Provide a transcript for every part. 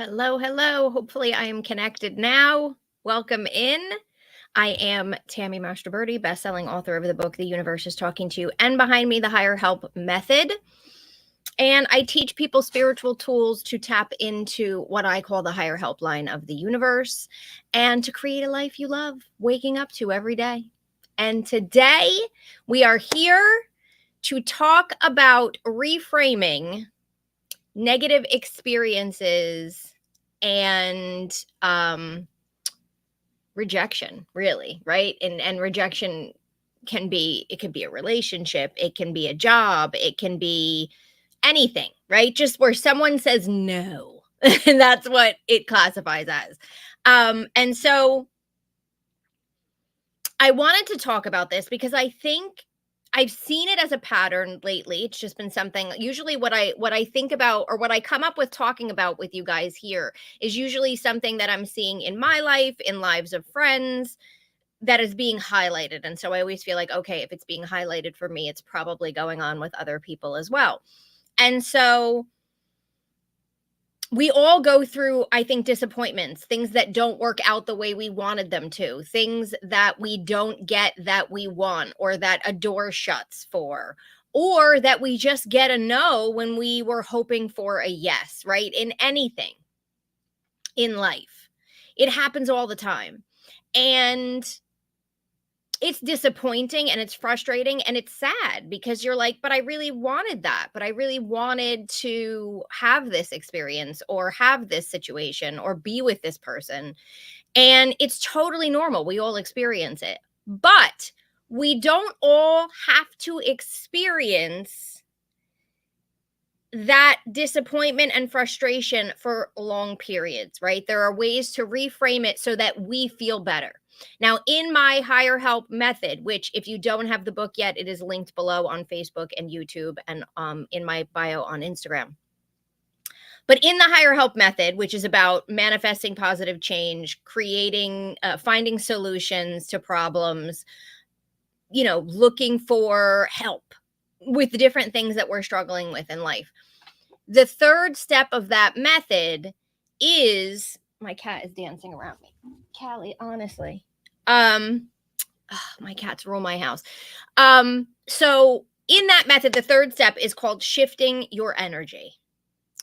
Hello, hello. Hopefully, I am connected now. Welcome in. I am Tammy Mastroberti, best-selling author of the book The Universe is Talking to You, and behind me, the Higher Help Method. And I teach people spiritual tools to tap into what I call the higher help line of the universe and to create a life you love, waking up to every day. And today, we are here to talk about reframing negative experiences and rejection, really, right? And rejection could be a relationship, it can be a job, it can be anything, right? Just where someone says no. And that's what it classifies as. And so I wanted to talk about this because I think I've seen it as a pattern lately. It's just been something usually what I think about or what I come up with talking about with you guys here is usually something that I'm seeing in my life, in lives of friends that is being highlighted. And so I always feel like, okay, if it's being highlighted for me, it's probably going on with other people as well. And so we all go through, I think, disappointments, things that don't work out the way we wanted them to, things that we don't get that we want, or that a door shuts for, or that we just get a no when we were hoping for a yes, right? In anything in life, it happens all the time. And it's disappointing and it's frustrating and it's sad because you're like, but I really wanted that. But I really wanted to have this experience or have this situation or be with this person. And it's totally normal. We all experience it. But we don't all have to experience that disappointment and frustration for long periods, right? There are ways to reframe it so that we feel better. Now, in my higher help method, which if you don't have the book yet, it is linked below on Facebook and YouTube and in my bio on Instagram. But in the higher help method, which is about manifesting positive change, creating, finding solutions to problems, looking for help with the different things that we're struggling with in life. The third step of that method is my cat is dancing around me. Callie, honestly. My cats rule my house. So in that method, the third step is called shifting your energy.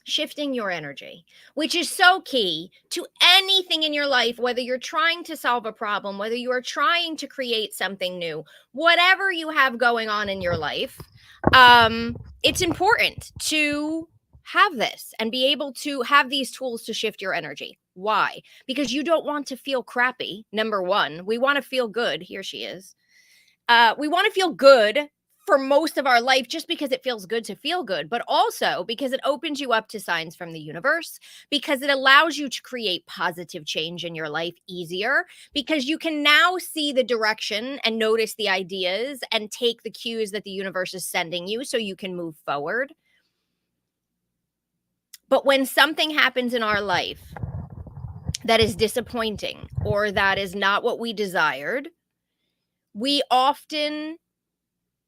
Shifting your energy, which is so key to anything in your life, whether you're trying to solve a problem, whether you are trying to create something new, whatever you have going on in your life, it's important to have this and be able to have these tools to shift your energy. Why? Because you don't want to feel crappy. Number one, we want to feel good. Here she is. We want to feel good for most of our life just because it feels good to feel good, but also because it opens you up to signs from the universe, because it allows you to create positive change in your life easier, because you can now see the direction and notice the ideas and take the cues that the universe is sending you so you can move forward. But when something happens in our life that is disappointing or that is not what we desired, we often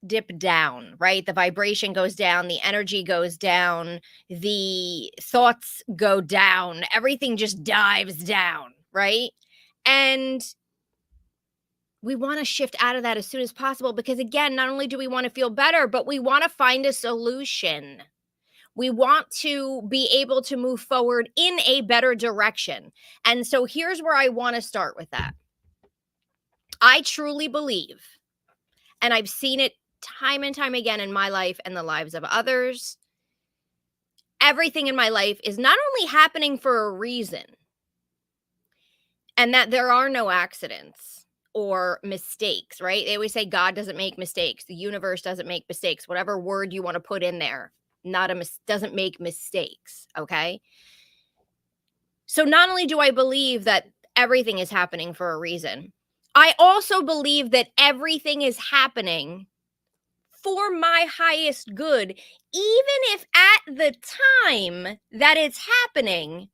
dip down, right? The vibration goes down, the energy goes down, the thoughts go down, everything just dives down, right? And we want to shift out of that as soon as possible because, again, not only do we want to feel better, but we want to find a solution. We want to be able to move forward in a better direction. And so here's where I want to start with that. I truly believe, and I've seen it time and time again in my life and the lives of others, everything in my life is not only happening for a reason, and that there are no accidents or mistakes, right? They always say God doesn't make mistakes. The universe doesn't make mistakes. Whatever word you want to put in there, doesn't make mistakes, okay? So not only do I believe that everything is happening for a reason, I also believe that everything is happening for my highest good, even if at the time that it's happening,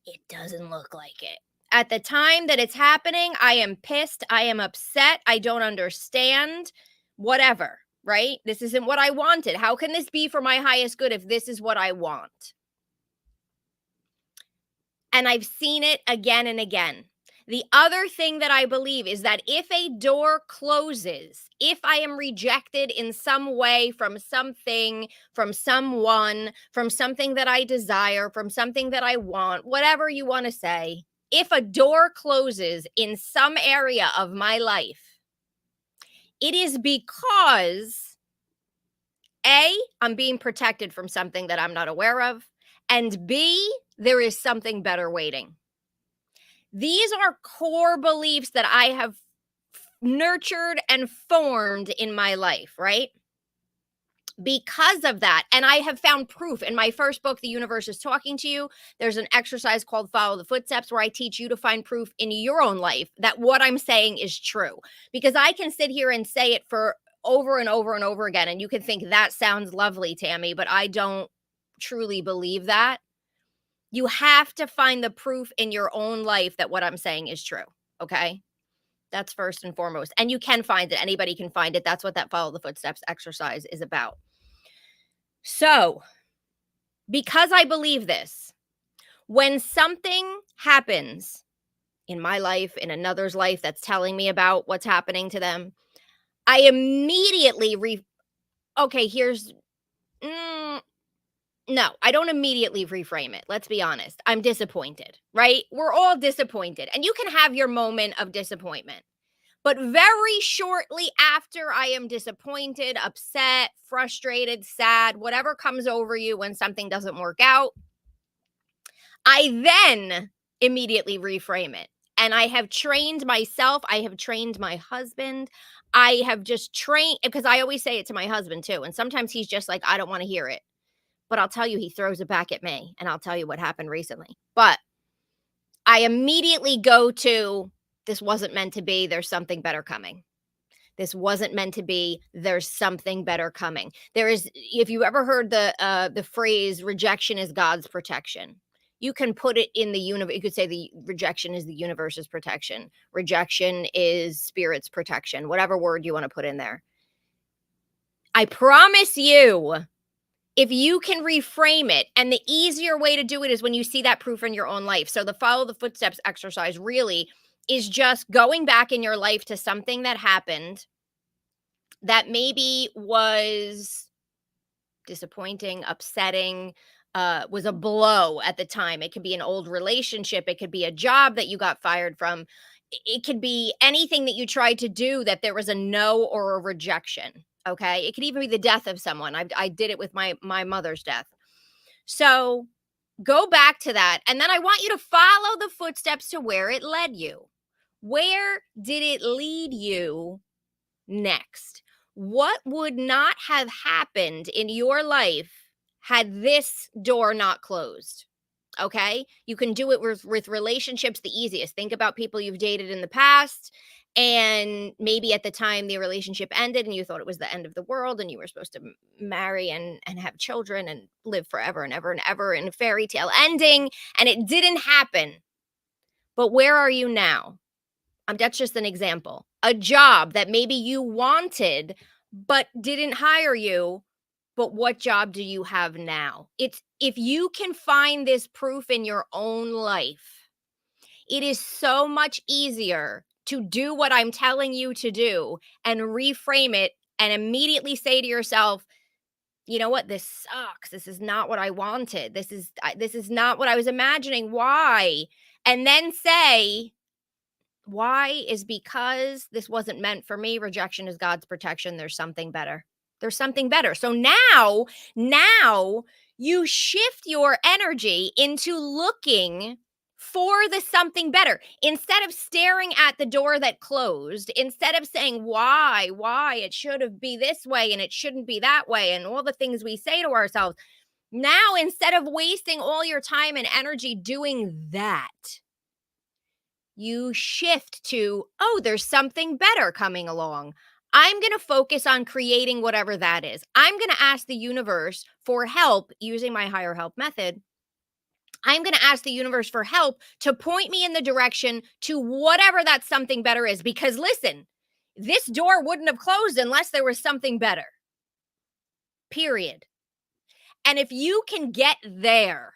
it doesn't look like it. At the time that it's happening, I am pissed, I am upset, I don't understand, whatever, right? This isn't what I wanted. How can this be for my highest good if this is what I want? And I've seen it again and again. The other thing that I believe is that if a door closes, if I am rejected in some way from something, from someone, from something that I desire, from something that I want, whatever you want to say, if a door closes in some area of my life, it is because A, I'm being protected from something that I'm not aware of, and B, there is something better waiting. These are core beliefs that I have nurtured and formed in my life, right? Because of that, and I have found proof in my first book, The Universe is Talking to You. There's an exercise called Follow the Footsteps where I teach you to find proof in your own life that what I'm saying is true. Because I can sit here and say it for over and over and over again, and you can think that sounds lovely, Tammy, but I don't truly believe that. You have to find the proof in your own life that what I'm saying is true. Okay. That's first and foremost. And you can find it. Anybody can find it. That's what that follow the footsteps exercise is about. So, because I believe this, when something happens in my life, in another's life that's telling me about what's happening to them, I immediately okay, here's no, I don't immediately reframe it. Let's be honest. I'm disappointed, right? We're all disappointed. And you can have your moment of disappointment. But very shortly after I am disappointed, upset, frustrated, sad, whatever comes over you when something doesn't work out, I then immediately reframe it. And I have trained myself, I have trained my husband. I have just trained because I always say it to my husband too. And sometimes he's just like, I don't want to hear it. But I'll tell you, he throws it back at me. And I'll tell you what happened recently. But I immediately go to this wasn't meant to be. There's something better coming. This wasn't meant to be. There's something better coming. There is, if you ever heard the phrase rejection is God's protection, you can put it in the universe. You could say the rejection is the universe's protection. Rejection is spirit's protection, whatever word you want to put in there. I promise you, if you can reframe it, and the easier way to do it is when you see that proof in your own life. So the follow the footsteps exercise really is just going back in your life to something that happened that maybe was disappointing, upsetting, was a blow at the time. It could be an old relationship. It could be a job that you got fired from. It could be anything that you tried to do that there was a no or a rejection. Okay. It could even be the death of someone. I did it with my mother's death. So go back to that. And then I want you to follow the footsteps to where it led you. Where did it lead you next? What would not have happened in your life had this door not closed? Okay. You can do it with relationships the easiest. Think about people you've dated in the past. And maybe at the time the relationship ended and you thought it was the end of the world and you were supposed to marry and have children and live forever and ever and ever in a fairy tale ending. And it didn't happen. But where are you now? That's just an example. A job that maybe you wanted but didn't hire you, but what job do you have now? It's if you can find this proof in your own life, it is so much easier to do what I'm telling you to do and reframe it and immediately say to yourself, you know what? This sucks. This is not what I wanted. This is not what I was imagining. Why? And then say, why is because this wasn't meant for me. Rejection is God's protection. There's something better. There's something better. So now you shift your energy into looking for the something better. Instead of staring at the door that closed, instead of saying why it should have be this way and it shouldn't be that way and all the things we say to ourselves. Now, instead of wasting all your time and energy doing that, you shift to, oh, there's something better coming along. I'm going to focus on creating whatever that is. I'm going to ask the universe for help using my higher help method. I'm going to ask the universe for help to point me in the direction to whatever that something better is. Because listen, this door wouldn't have closed unless there was something better. Period. And if you can get there,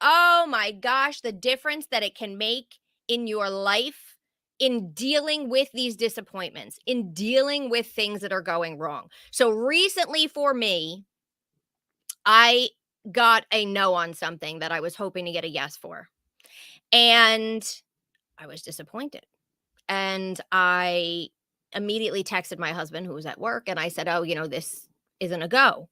Oh my gosh, the difference that it can make in your life in dealing with these disappointments, in dealing with things that are going wrong. So recently for me, I got a no on something that I was hoping to get a yes for. And I was disappointed. And I immediately texted my husband who was at work and I said, "Oh, this isn't a go."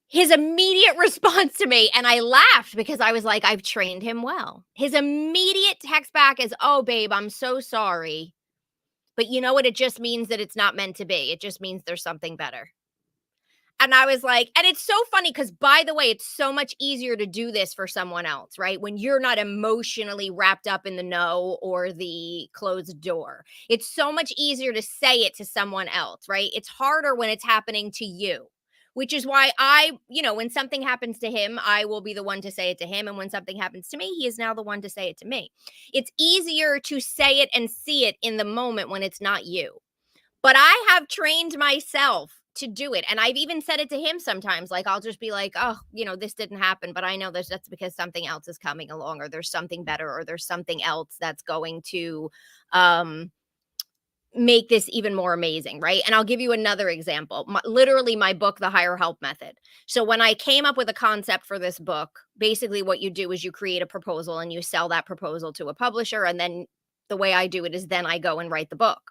His immediate response to me, and I laughed because I was like, I've trained him well. His immediate text back is, "Oh, babe, I'm so sorry. But you know what? It just means that it's not meant to be. It just means there's something better." And I was like, and it's so funny because, by the way, it's so much easier to do this for someone else, right? When you're not emotionally wrapped up in the no or the closed door. It's so much easier to say it to someone else, right? It's harder when it's happening to you, which is why when something happens to him, I will be the one to say it to him. And when something happens to me, he is now the one to say it to me. It's easier to say it and see it in the moment when it's not you. But I have trained myself to do it, and I've even said it to him sometimes, like, I'll just be like, "Oh, this didn't happen, but I know that's because something else is coming along, or there's something better, or there's something else that's going to, um, make this even more amazing," right? And I'll give you another example. Literally my book, The Higher Help Method. So when I came up with a concept for this book, basically what you do is you create a proposal and you sell that proposal to a publisher, and then the way I do it is then I go and write the book.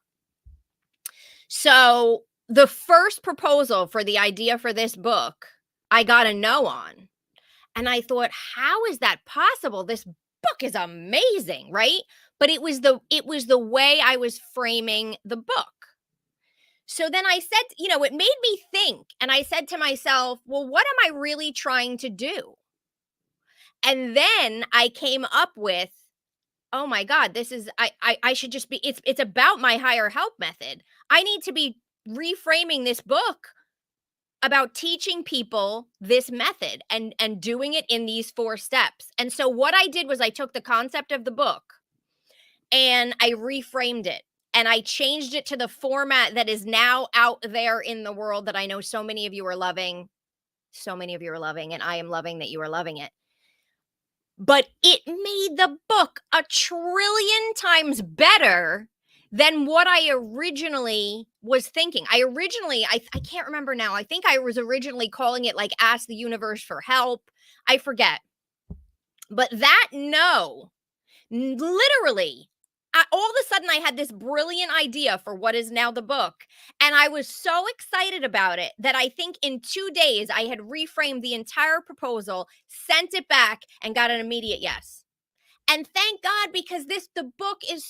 So the first proposal for the idea for this book, I got a no on. And I thought, how is that possible? This book is amazing, right? But it was the way I was framing the book. So then I said, it made me think. And I said to myself, well, what am I really trying to do? And then I came up with, oh my God, this is I should just be it's about my higher help method. I need to be reframing this book about teaching people this method and doing it in these 4 steps. And so what I did was I took the concept of the book and I reframed it and I changed it to the format that is now out there in the world that I know so many of you are loving. So many of you are loving, and I am loving that you are loving it. But it made the book a trillion times better than what I originally was thinking. I can't remember now. I think I was originally calling it like Ask the Universe for Help. I forget. But that no, literally, all of a sudden I had this brilliant idea for what is now the book. And I was so excited about it that I think in 2 days I had reframed the entire proposal, sent it back, and got an immediate yes. And thank God, because the book is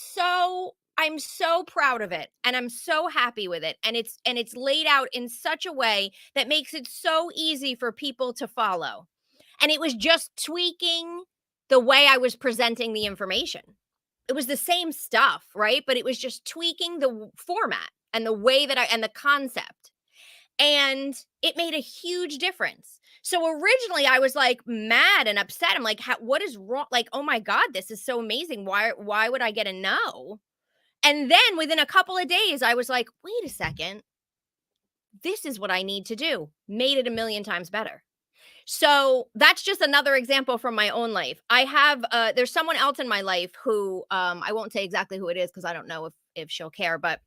I'm so proud of it and I'm so happy with it. And it's laid out in such a way that makes it so easy for people to follow. And it was just tweaking the way I was presenting the information. It was the same stuff, right? But it was just tweaking the format and the way that and the concept. And it made a huge difference. So originally I was like mad and upset. I'm like, what is wrong? Like, oh my God, this is so amazing. Why would I get a no? And then within a couple of days, I was like, wait a second. This is what I need to do. Made it a million times better. So that's just another example from my own life. I have there's someone else in my life who I won't say exactly who it is because I don't know if she'll care, but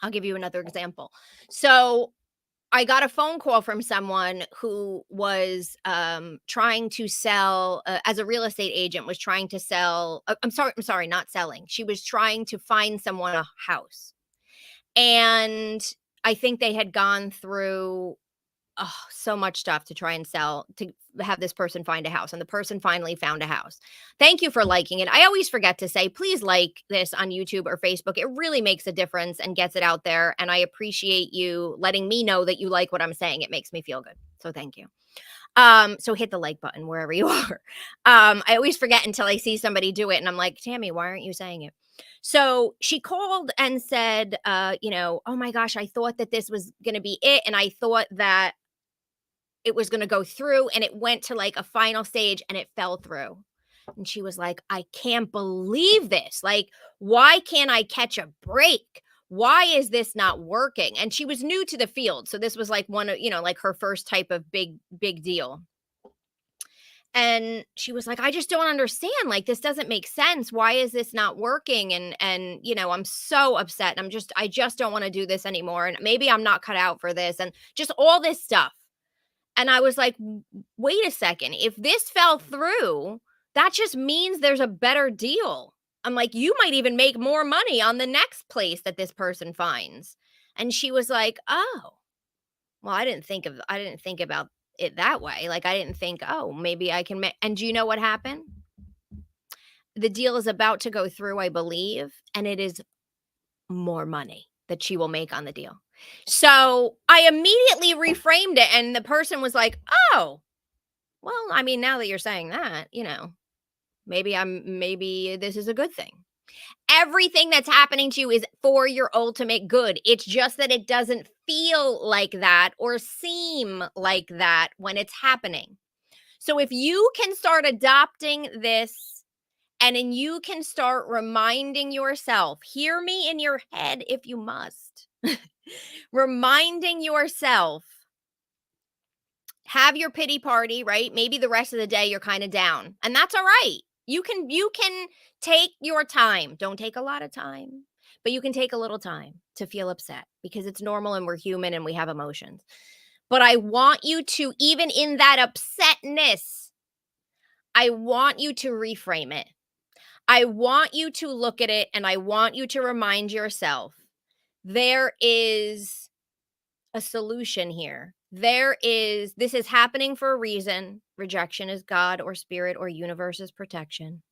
I'll give you another example. So I got a phone call from someone who was trying to sell as a real estate agent, was trying to sell I'm sorry, not selling. She was trying to find someone a house. And I think they had gone through so much stuff to try and sell to have this person find a house, and the person finally found a house. Thank you for liking it. I always forget to say, please like this on YouTube or Facebook. It really makes a difference and gets it out there, and I appreciate you letting me know that you like what I'm saying. It makes me feel good. So thank you. So hit the like button wherever you are. I always forget until I see somebody do it, and I'm like, Tammy, why aren't you saying it? So she called and said, oh my gosh, I thought that this was going to be it. And I thought that it was going to go through, and it went to like a final stage and it fell through. And she was like, I can't believe this. Like, why can't I catch a break? Why is this not working? And she was new to the field. So this was like one of, like her first type of big deal. And she was like, "I just don't understand. Like, this doesn't make sense. Why is this not working?" And I'm so upset. And I just don't want to do this anymore. And maybe I'm not cut out for this. And just all this stuff. And I was like, Wait a second. If this fell through, that just means there's a better deal." I'm like, "You might even make more money on the next place that this person finds." And she was like, "Oh, well, I didn't think about it that way. Like, I didn't think, oh, maybe I can and do you know what happened? The deal is about to go through, I believe, and it is more money that she will make on the deal. So I immediately reframed it, and the person was like, "Oh, well, I mean, now that you're saying that, maybe this is a good thing." Everything that's happening to you is for your ultimate good. It's just that it doesn't feel like that or seem like that when it's happening. So if you can start adopting this, and then you can start reminding yourself, hear me in your head if you must, reminding yourself, have your pity party, right? Maybe the rest of the day you're kind of down, and that's all right. You can take your time. Don't take a lot of time, but you can take a little time to feel upset because it's normal and we're human and we have emotions. But I want you to, even in that upsetness, I want you to reframe it. I want you to look at it and I want you to remind yourself there is a solution here. This is happening for a reason. Rejection is God or spirit or universe's protection.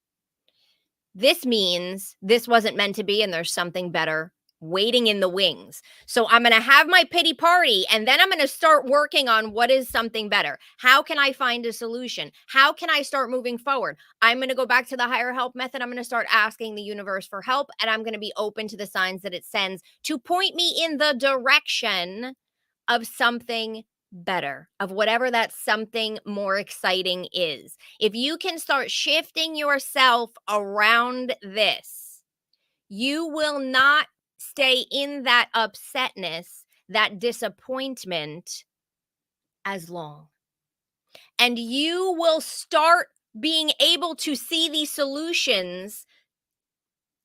This means this wasn't meant to be and there's something better waiting in the wings. So I'm going to have my pity party and then I'm going to start working on what is something better. How can I find a solution? How can I start moving forward? I'm going to go back to the higher help method. I'm going to start asking the universe for help and I'm going to be open to the signs that it sends to point me in the direction of something better, of whatever that something more exciting is. If you can start shifting yourself around this, you will not stay in that upsetness, that disappointment as long. And you will start being able to see these solutions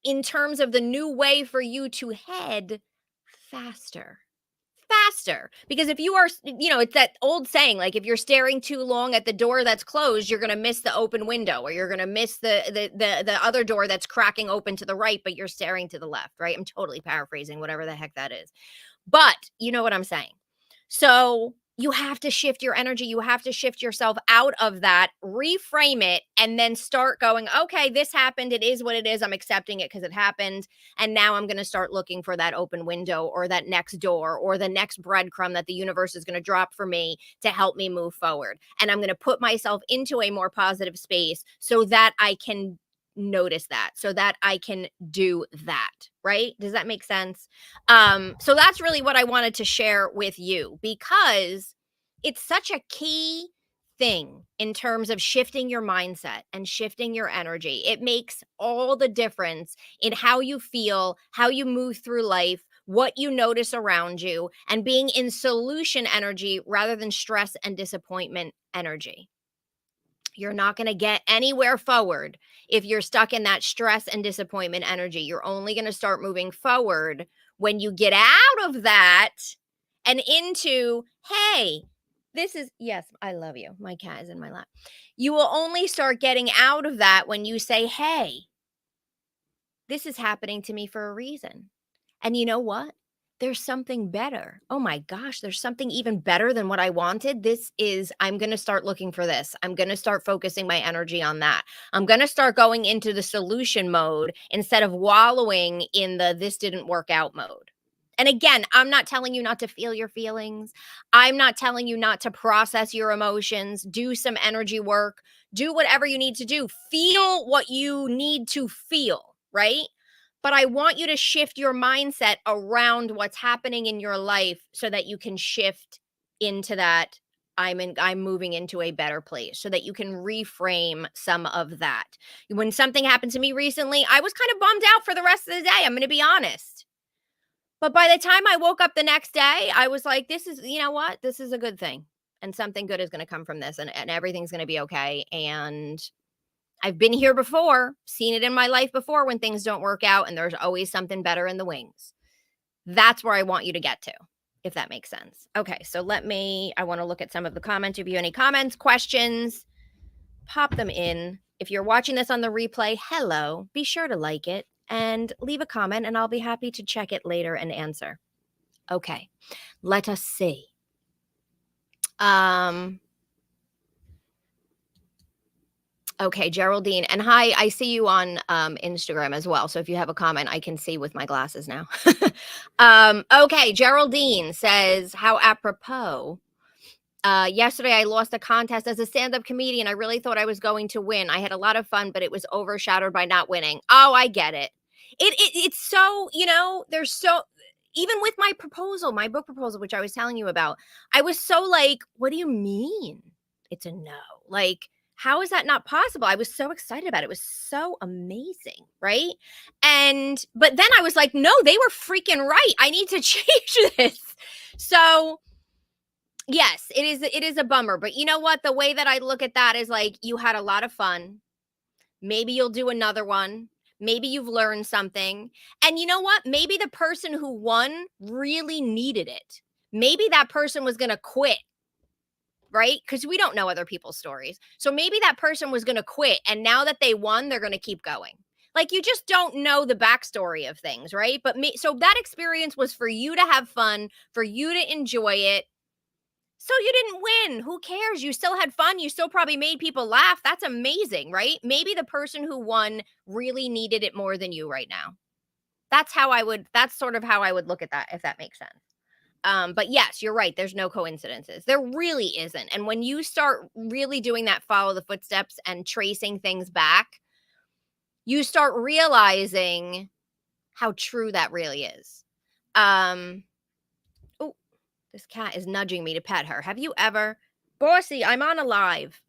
in terms of the new way for you to head faster. Because if you are, it's that old saying, like if you're staring too long at the door that's closed, you're going to miss the open window, or you're going to miss the other door that's cracking open to the right, but you're staring to the left, right? I'm totally paraphrasing whatever the heck that is, but you know what I'm saying. So you have to shift your energy. You have to shift yourself out of that, reframe it, and then start going, okay, this happened. It is what it is. I'm accepting it because it happened. And now I'm going to start looking for that open window or that next door or the next breadcrumb that the universe is going to drop for me to help me move forward. And I'm going to put myself into a more positive space so that I can notice that, so that I can do that. Right? Does that make sense? So that's really what I wanted to share with you because it's such a key thing in terms of shifting your mindset and shifting your energy. It makes all the difference in how you feel, how you move through life, what you notice around you, and being in solution energy rather than stress and disappointment energy. You're not going to get anywhere forward if you're stuck in that stress and disappointment energy. You're only going to start moving forward when you get out of that and into, hey, this is, yes, I love you. My cat is in my lap. You will only start getting out of that when you say, hey, this is happening to me for a reason. And you know what? There's something better. Oh my gosh, there's something even better than what I wanted. I'm going to start looking for this. I'm going to start focusing my energy on that. I'm going to start going into the solution mode instead of wallowing in the this didn't work out mode. And again, I'm not telling you not to feel your feelings. I'm not telling you not to process your emotions, do some energy work, do whatever you need to do. Feel what you need to feel, right? But I want you to shift your mindset around what's happening in your life so that you can shift into that I'm moving into a better place so that you can reframe some of that. When something happened to me recently, I was kind of bummed out for the rest of the day. I'm going to be honest. But by the time I woke up the next day, I was like, this is, you know what? This is a good thing. and something good is going to come from this, and everything's going to be okay. And I've been here before, seen it in my life before when things don't work out, and there's always something better in the wings. That's where I want you to get to, if that makes sense. Okay, so I want to look at some of the comments. If you have any comments, questions, pop them in. If you're watching this on the replay, hello, be sure to like it and leave a comment, and I'll be happy to check it later and answer. Okay, let us see. Okay, Geraldine. And hi, I see you on Instagram as well. So if you have a comment, I can see with my glasses now. Okay, Geraldine says, how apropos. Yesterday, I lost a contest as a stand-up comedian. I really thought I was going to win. I had a lot of fun, but it was overshadowed by not winning. Oh, I get it. It's so, there's so, even with my proposal, my book proposal, which I was telling you about, I was so like, what do you mean it's a no? Like, how is that not possible? I was so excited about it. It was so amazing, right? But then I was like, no, they were freaking right. I need to change this. So yes, it is a bummer. But you know what? The way that I look at that is like, you had a lot of fun. Maybe you'll do another one. Maybe you've learned something. And you know what? Maybe the person who won really needed it. Maybe that person was going to quit, right? Because we don't know other people's stories. So maybe that person was going to quit. And now that they won, they're going to keep going. Like, you just don't know the backstory of things, right? So that experience was for you to have fun, for you to enjoy it. So you didn't win. Who cares? You still had fun. You still probably made people laugh. That's amazing, right? Maybe the person who won really needed it more than you right now. That's sort of how I would look at that, if that makes sense. But yes, you're right. There's no coincidences. There really isn't. And when you start really doing that, follow the footsteps and tracing things back, you start realizing how true that really is. This cat is nudging me to pet her. Have you ever? Bossy, I'm on a live.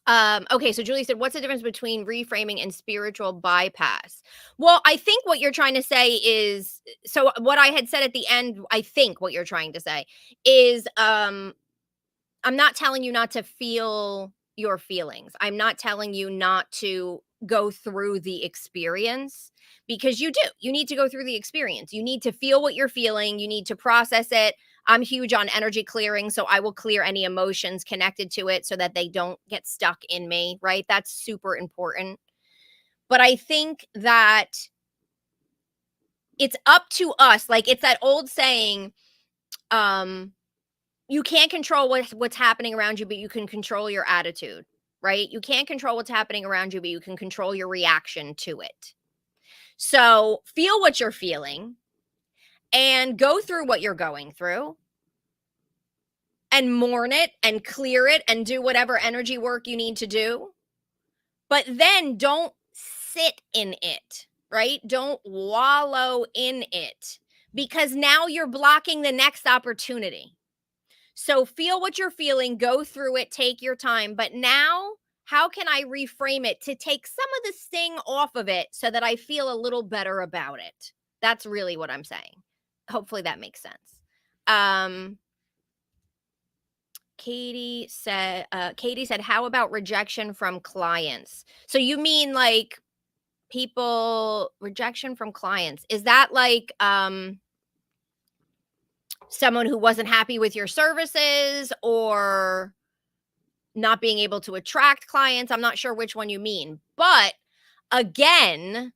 Okay, so Julie said, what's the difference between reframing and spiritual bypass? Well, I think what you're trying to say is, so what I had said at the end, I think what you're trying to say is, I'm not telling you not to feel your feelings. I'm not telling you not to go through the experience, because you do. You need to go through the experience. You need to feel what you're feeling. You need to process it. I'm huge on energy clearing, so I will clear any emotions connected to it so that they don't get stuck in me, right? That's super important. But I think that it's up to us. Like, it's that old saying, you can't control what's happening around you, but you can control your attitude, right? You can't control what's happening around you, but you can control your reaction to it. So feel what you're feeling and go through what you're going through and mourn it and clear it and do whatever energy work you need to do. But then don't sit in it, right? Don't wallow in it, because now you're blocking the next opportunity. So feel what you're feeling, go through it, take your time. But now, how can I reframe it to take some of the sting off of it so that I feel a little better about it? That's really what I'm saying. Hopefully that makes sense. Katie said, how about rejection from clients? So you mean like rejection from clients? Is that like someone who wasn't happy with your services, or not being able to attract clients? I'm not sure which one you mean. But again,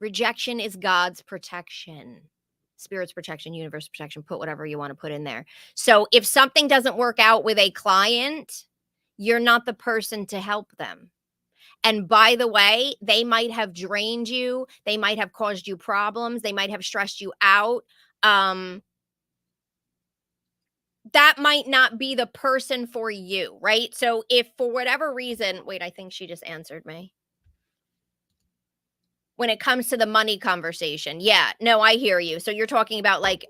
rejection is God's protection, spirit's protection, universe protection, put whatever you want to put in there. So if something doesn't work out with a client, you're not the person to help them. And by the way, they might have drained you. They might have caused you problems. They might have stressed you out. That might not be the person for you, right? So if for whatever reason, wait, I think she just answered me. When it comes to the money conversation. Yeah, no, I hear you. So you're talking about like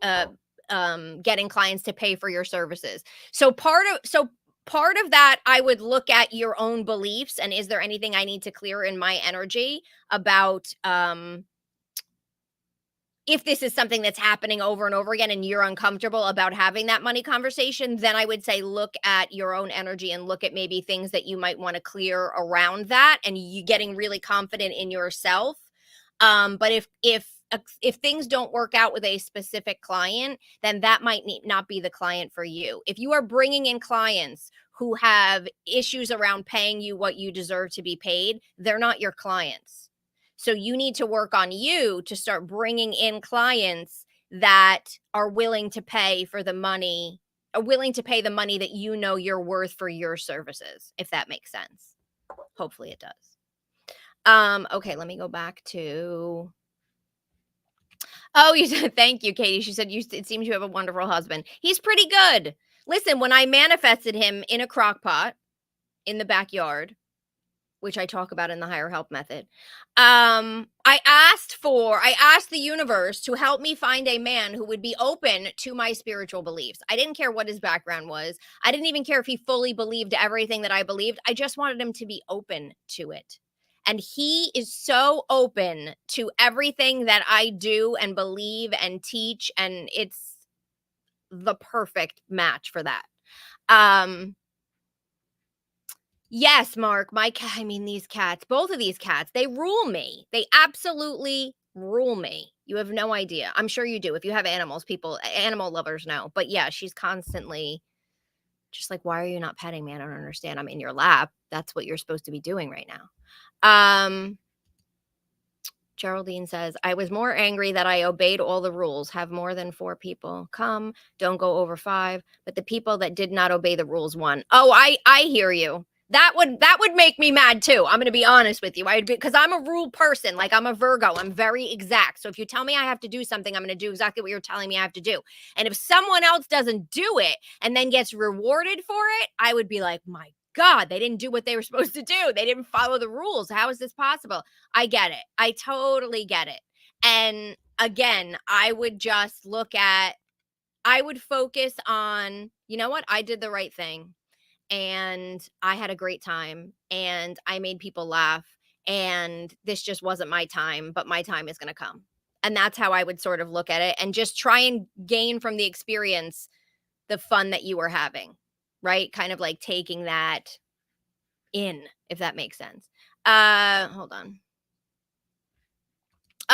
getting clients to pay for your services. So part of that, I would look at your own beliefs, and is there anything I need to clear in my energy about if this is something that's happening over and over again and you're uncomfortable about having that money conversation, then I would say look at your own energy and look at maybe things that you might want to clear around that and you getting really confident in yourself. But if things don't work out with a specific client, then that might not be the client for you. If you are bringing in clients who have issues around paying you what you deserve to be paid, they're not your clients. So you need to work on you to start bringing in clients that are willing to pay for the money, are willing to pay the money that you know you're worth for your services, if that makes sense. Hopefully it does. Okay, let me go back to. Oh, you said thank you, Katie. She said it seems you have a wonderful husband. He's pretty good. Listen, when I manifested him in a crock pot in the backyard, which I talk about in the higher help method. I asked the universe to help me find a man who would be open to my spiritual beliefs. I didn't care what his background was. I didn't even care if he fully believed everything that I believed. I just wanted him to be open to it. And he is so open to everything that I do and believe and teach. And it's the perfect match for that. Yes, Mark, these cats, both of these cats, they rule me. They absolutely rule me. You have no idea. I'm sure you do. If you have animals, animal lovers know. But yeah, she's constantly just like, why are you not petting me? I don't understand. I'm in your lap. That's what you're supposed to be doing right now. Geraldine says, I was more angry that I obeyed all the rules. Have more than 4 people come. Don't go over 5. But the people that did not obey the rules won. Oh, I hear you. That would make me mad too. I'm going to be honest with you. Because I'm a rule person. Like I'm a Virgo. I'm very exact. So if you tell me I have to do something, I'm going to do exactly what you're telling me I have to do. And if someone else doesn't do it and then gets rewarded for it, I would be like, my God, they didn't do what they were supposed to do. They didn't follow the rules. How is this possible? I get it. I totally get it. And again, I would focus on, you know what? I did the right thing and I had a great time and I made people laugh and this just wasn't my time, but my time is going to come. And that's how I would sort of look at it and just try and gain from the experience the fun that you were having, right? Kind of like taking that in, if that makes sense. Hold on.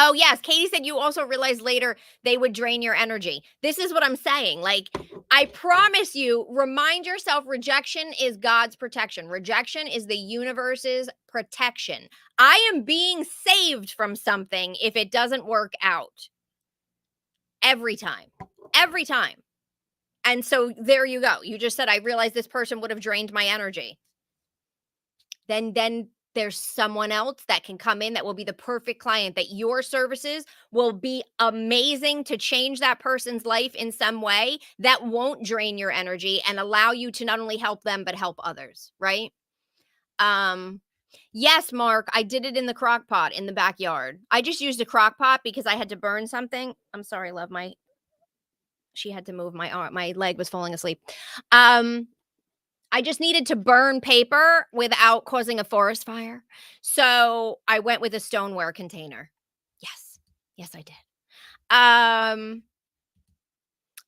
Oh, yes. Katie said you also realized later they would drain your energy. This is what I'm saying. Like, I promise you, remind yourself rejection is God's protection. Rejection is the universe's protection. I am being saved from something if it doesn't work out. Every time. Every time. And so there you go. You just said, I realized this person would have drained my energy. Then there's someone else that can come in that will be the perfect client, that your services will be amazing to change that person's life in some way that won't drain your energy and allow you to not only help them, but help others, right? Yes, Mark, I did it in the crock pot in the backyard. I just used a crock pot because I had to burn something. I'm sorry, love, she had to move my arm. My leg was falling asleep. I just needed to burn paper without causing a forest fire. So I went with a stoneware container. Yes. Yes, I did.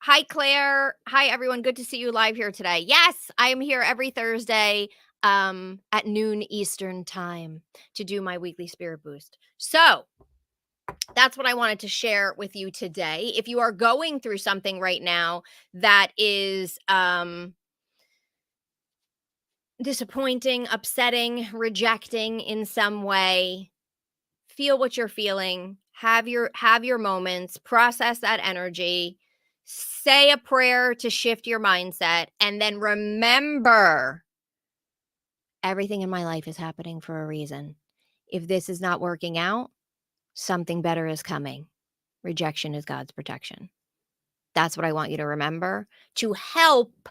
Hi, Claire. Hi, everyone. Good to see you live here today. Yes, I am here every Thursday at noon Eastern time to do my weekly spirit boost. So that's what I wanted to share with you today. If you are going through something right now that is disappointing, upsetting, rejecting in some way, feel what you're feeling, have your moments, process that energy, say a prayer to shift your mindset, and then remember everything in my life is happening for a reason. If this is not working out, something better is coming. Rejection is God's protection. That's what I want you to remember to help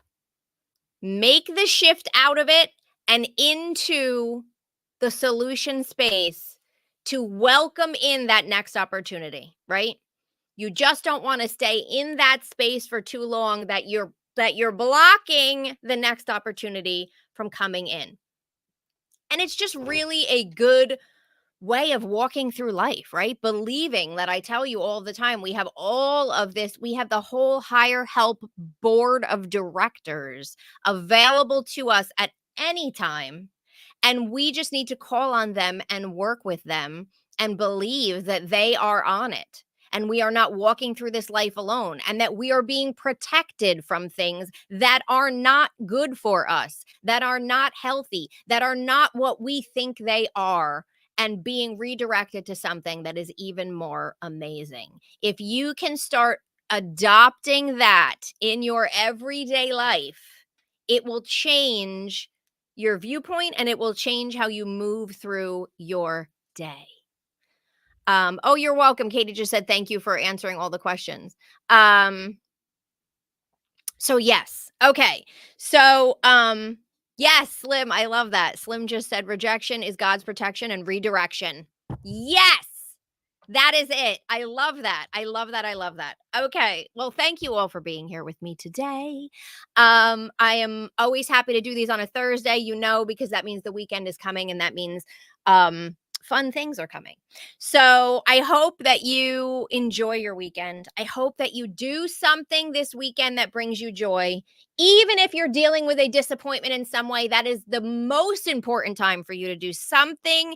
make the shift out of it and into the solution space to welcome in that next opportunity, right? You just don't want to stay in that space for too long that you're blocking the next opportunity from coming in. And it's just really a good way of walking through life, right? Believing that I tell you all the time, we have all of this, we have the whole higher help board of directors available to us at any time. And we just need to call on them and work with them and believe that they are on it. And we are not walking through this life alone, and that we are being protected from things that are not good for us, that are not healthy, that are not what we think they are, and being redirected to something that is even more amazing. If you can start adopting that in your everyday life, it will change your viewpoint and it will change how you move through your day. Oh, you're welcome. Katie just said thank you for answering all the questions. Um, so yes. Okay. Yes, Slim, I love that. Slim just said rejection is God's protection and redirection. Yes. That is it. I love that. I love that. I love that. Okay. Well, thank you all for being here with me today. I am always happy to do these on a Thursday, because that means the weekend is coming and that means fun things are coming. So I hope that you enjoy your weekend. I hope that you do something this weekend that brings you joy. Even if you're dealing with a disappointment in some way, that is the most important time for you to do something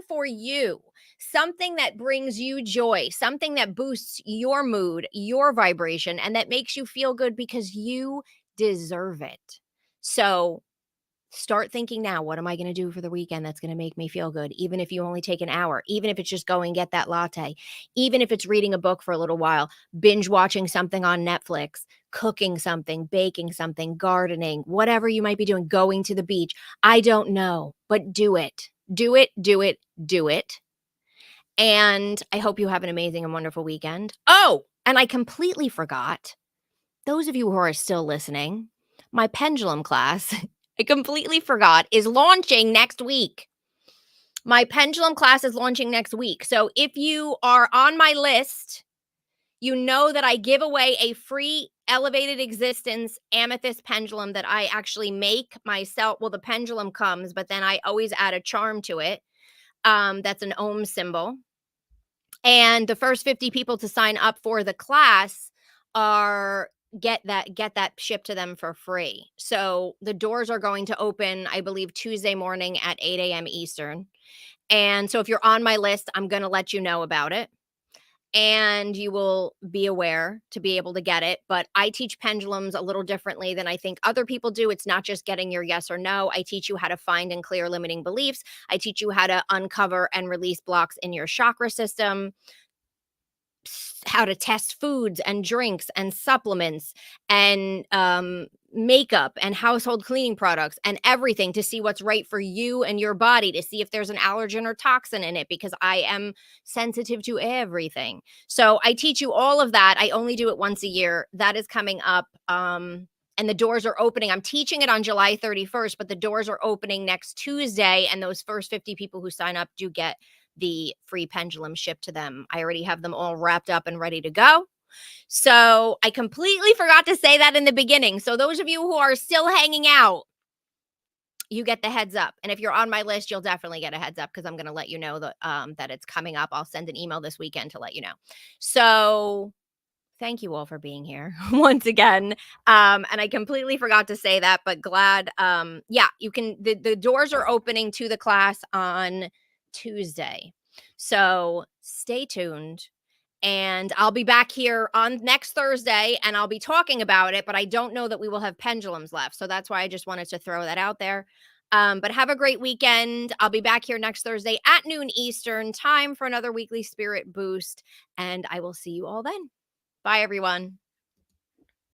for you, something that brings you joy, something that boosts your mood, your vibration, and that makes you feel good because you deserve it. So start thinking now, what am I going to do for the weekend that's going to make me feel good? Even if you only take an hour, even if it's just go and get that latte, even if it's reading a book for a little while, binge watching something on Netflix, cooking something, baking something, gardening, whatever you might be doing, going to the beach. I don't know, but do it. Do it, do it, do it. And I hope you have an amazing and wonderful weekend. Oh, and I completely forgot. Those of you who are still listening, my pendulum class, I completely forgot, is launching next week. My pendulum class is launching next week. So if you are on my list, you know that I give away a free elevated existence amethyst pendulum that I actually make myself. Well, the pendulum comes, but then I always add a charm to it. That's an ohm symbol. And the first 50 people to sign up for the class are get that shipped to them for free. So the doors are going to open, I believe, Tuesday morning at 8 a.m. Eastern. And so if you're on my list, I'm going to let you know about it. And you will be aware to be able to get it. But I teach pendulums a little differently than I think other people do. It's not just getting your yes or no. I teach you how to find and clear limiting beliefs. I teach you how to uncover and release blocks in your chakra system, how to test foods and drinks and supplements and makeup and household cleaning products and everything to see what's right for you and your body, to see if there's an allergen or toxin in it, because I am sensitive to everything. So I teach you all of that. I only do it once a year. That is coming up. And the doors are opening. I'm teaching it on July 31st, but the doors are opening next Tuesday. And those first 50 people who sign up do get the free pendulum shipped to them. I already have them all wrapped up and ready to go. So I completely forgot to say that in the beginning. So those of you who are still hanging out, you get the heads up. And if you're on my list, you'll definitely get a heads up because I'm going to let you know that it's coming up. I'll send an email this weekend to let you know. So thank you all for being here once again. And I completely forgot to say that, but glad. Yeah, you can. The doors are opening to the class on Tuesday. So stay tuned. And I'll be back here on next Thursday and I'll be talking about it, but I don't know that we will have pendulums left. So that's why I just wanted to throw that out there. But have a great weekend. I'll be back here next Thursday at noon Eastern, time for another weekly spirit boost. And I will see you all then. Bye, everyone.